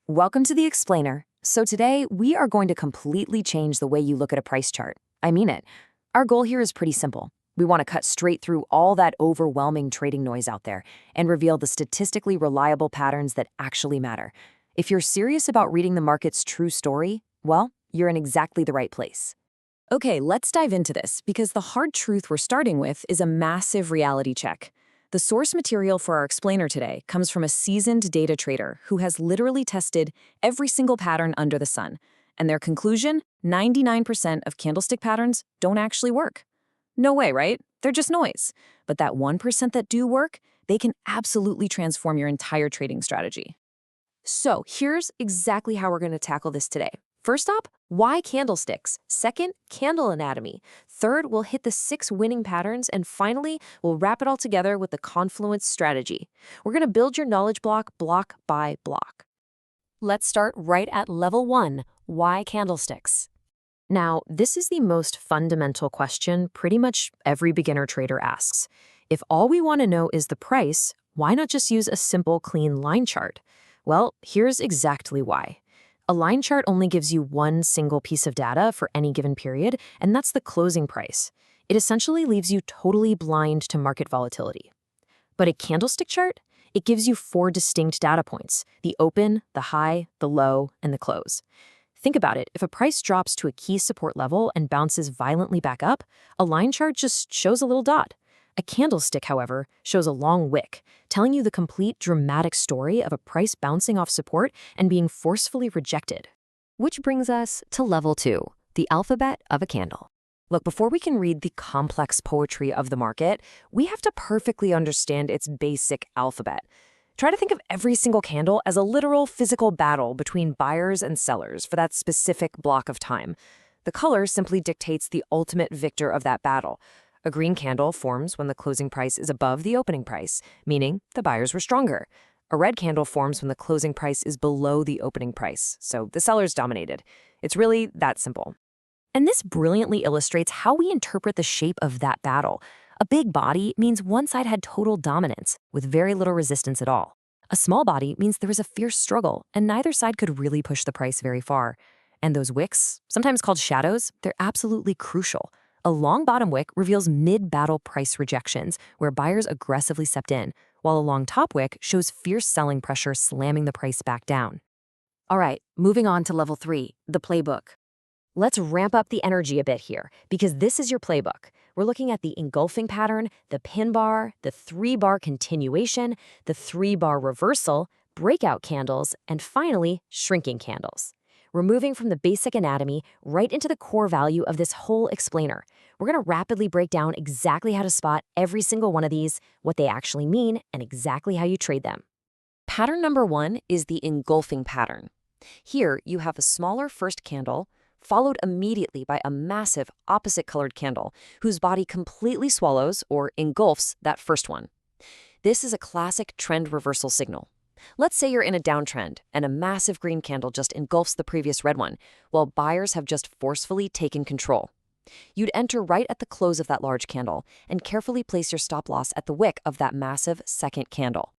Welcome to the Explainer. So today, we are going to completely change the way you look at a price chart. I mean it. Our goal here is pretty simple. We want to cut straight through all that overwhelming trading noise out there and reveal the statistically reliable patterns that actually matter. If you're serious about reading the market's true story, well, you're in exactly the right place. Okay, let's dive into this because the hard truth we're starting with is a massive reality check. The source material for our explainer today comes from a seasoned data trader who has literally tested every single pattern under the sun. And their conclusion, 99% of candlestick patterns don't actually work. No way, right? They're just noise. But that 1% that do work, they can absolutely transform your entire trading strategy. So here's exactly how we're going to tackle this today. First up, why candlesticks? Second, candle anatomy. Third, we'll hit the 6 winning patterns. And finally, we'll wrap it all together with the confluence strategy. We're going to build your knowledge block by block. Let's start right at level 1, why candlesticks? Now, this is the most fundamental question pretty much every beginner trader asks. If all we want to know is the price, why not just use a simple, clean line chart? Well, here's exactly why. A line chart only gives you one single piece of data for any given period, and that's the closing price. It essentially leaves you totally blind to market volatility. But a candlestick chart? It gives you 4 distinct data points: the open, the high, the low, and the close. Think about it. If a price drops to a key support level and bounces violently back up, a line chart just shows a little dot. A candlestick, however, shows a long wick, telling you the complete dramatic story of a price bouncing off support and being forcefully rejected. Which brings us to level 2, the alphabet of a candle. Look, before we can read the complex poetry of the market, we have to perfectly understand its basic alphabet. Try to think of every single candle as a literal physical battle between buyers and sellers for that specific block of time. The color simply dictates the ultimate victor of that battle. A green candle forms when the closing price is above the opening price, meaning the buyers were stronger. A red candle forms when the closing price is below the opening price, so the sellers dominated. It's really that simple. And this brilliantly illustrates how we interpret the shape of that battle. A big body means one side had total dominance, with very little resistance at all. A small body means there was a fierce struggle, and neither side could really push the price very far. And those wicks, sometimes called shadows, they're absolutely crucial. A long bottom wick reveals mid-battle price rejections, where buyers aggressively stepped in, while a long top wick shows fierce selling pressure slamming the price back down. All right, moving on to level 3, the playbook. Let's ramp up the energy a bit here, because this is your playbook. We're looking at the engulfing pattern, the pin bar, the 3-bar continuation, the 3-bar reversal, breakout candles, and finally, shrinking candles. We're moving from the basic anatomy right into the core value of this whole explainer. We're going to rapidly break down exactly how to spot every single one of these, what they actually mean, and exactly how you trade them. Pattern number 1 is the engulfing pattern. Here, you have a smaller first candle, followed immediately by a massive opposite-colored candle, whose body completely swallows or engulfs that first one. This is a classic trend reversal signal. Let's say you're in a downtrend and a massive green candle just engulfs the previous red one, while buyers have just forcefully taken control. You'd enter right at the close of that large candle and carefully place your stop loss at the wick of that massive second candle.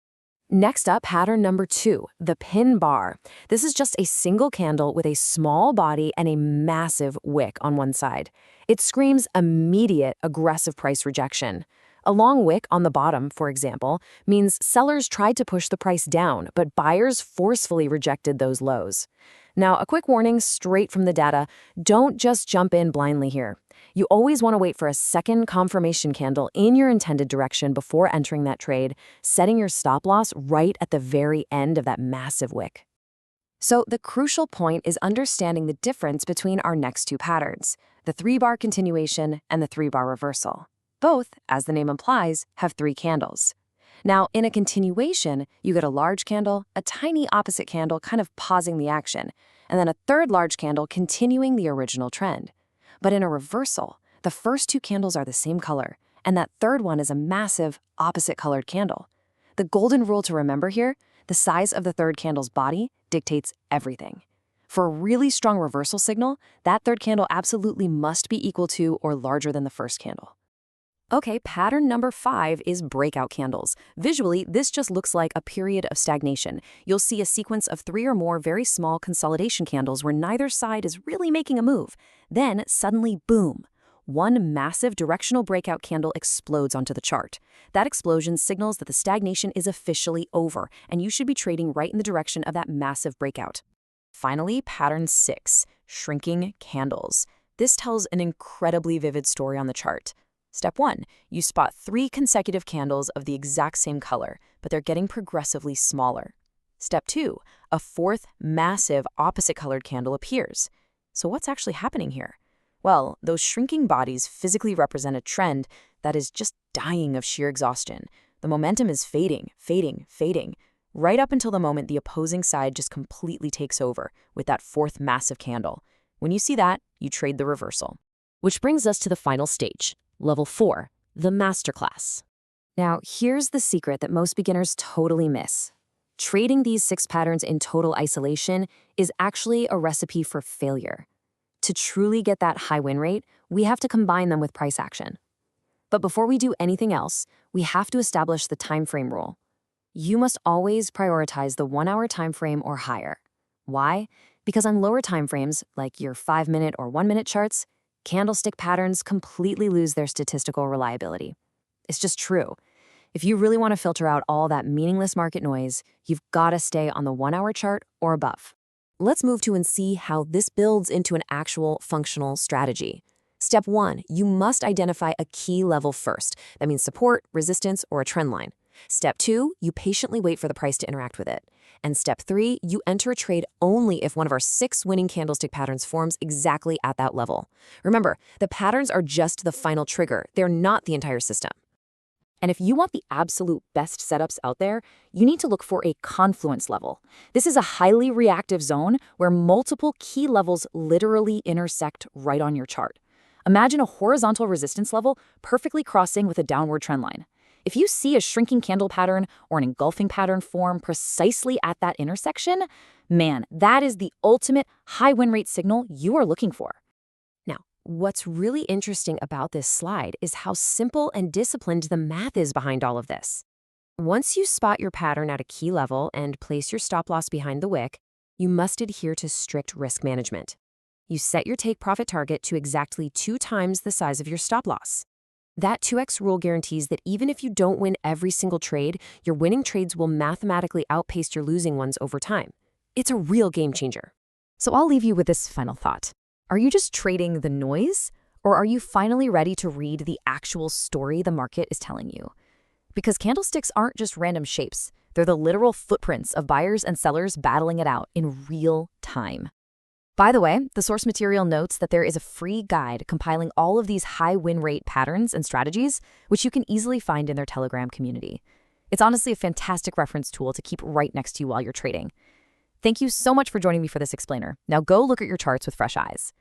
Next up, pattern number 2, the pin bar. This is just a single candle with a small body and a massive wick on one side. It screams immediate aggressive price rejection. A long wick on the bottom, for example, means sellers tried to push the price down, but buyers forcefully rejected those lows. Now, a quick warning straight from the data, don't just jump in blindly here. You always want to wait for a second confirmation candle in your intended direction before entering that trade, setting your stop loss right at the very end of that massive wick. So the crucial point is understanding the difference between our next 2 patterns, the 3-bar continuation and the 3-bar reversal. Both, as the name implies, have 3 candles. Now, in a continuation, you get a large candle, a tiny opposite candle kind of pausing the action, and then a third large candle continuing the original trend. But in a reversal, the first 2 candles are the same color, and that third one is a massive opposite-colored candle. The golden rule to remember here, the size of the third candle's body dictates everything. For a really strong reversal signal, that third candle absolutely must be equal to or larger than the first candle. Okay, pattern number 5 is breakout candles. Visually, this just looks like a period of stagnation. You'll see a sequence of 3 or more very small consolidation candles where neither side is really making a move. Then, suddenly, boom! One massive directional breakout candle explodes onto the chart. That explosion signals that the stagnation is officially over, and you should be trading right in the direction of that massive breakout. Finally, pattern 6, shrinking candles. This tells an incredibly vivid story on the chart. Step 1, you spot 3 consecutive candles of the exact same color, but they're getting progressively smaller. Step 2, a 4th massive opposite-colored candle appears. So what's actually happening here? Well, those shrinking bodies physically represent a trend that is just dying of sheer exhaustion. The momentum is fading, fading, fading, right up until the moment the opposing side just completely takes over with that 4th massive candle. When you see that, you trade the reversal. Which brings us to the final stage. Level 4, the masterclass. Now, here's the secret that most beginners totally miss. Trading these 6 patterns in total isolation is actually a recipe for failure. To truly get that high win rate, we have to combine them with price action. But before we do anything else, we have to establish the time frame rule. You must always prioritize the 1-hour time frame or higher. Why? Because on lower time frames, like your 5-minute or 1-minute charts, candlestick patterns completely lose their statistical reliability. It's just true. If you really want to filter out all that meaningless market noise, you've got to stay on the 1-hour chart or above. Let's move to and see how this builds into an actual functional strategy. Step 1, you must identify a key level first. That means support, resistance, or a trend line. Step 2, you patiently wait for the price to interact with it. And step 3, you enter a trade only if one of our 6 winning candlestick patterns forms exactly at that level. Remember, the patterns are just the final trigger. They're not the entire system. And if you want the absolute best setups out there, you need to look for a confluence level. This is a highly reactive zone where multiple key levels literally intersect right on your chart. Imagine a horizontal resistance level perfectly crossing with a downward trend line. If you see a shrinking candle pattern or an engulfing pattern form precisely at that intersection, man, that is the ultimate high win rate signal you are looking for. Now, what's really interesting about this slide is how simple and disciplined the math is behind all of this. Once you spot your pattern at a key level and place your stop loss behind the wick, you must adhere to strict risk management. You set your take profit target to exactly 2 times the size of your stop loss. That 2x rule guarantees that even if you don't win every single trade, your winning trades will mathematically outpace your losing ones over time. It's a real game changer. So I'll leave you with this final thought. Are you just trading the noise, or are you finally ready to read the actual story the market is telling you? Because candlesticks aren't just random shapes. They're the literal footprints of buyers and sellers battling it out in real time. By the way, the source material notes that there is a free guide compiling all of these high win rate patterns and strategies, which you can easily find in their Telegram community. It's honestly a fantastic reference tool to keep right next to you while you're trading. Thank you so much for joining me for this explainer. Now go look at your charts with fresh eyes.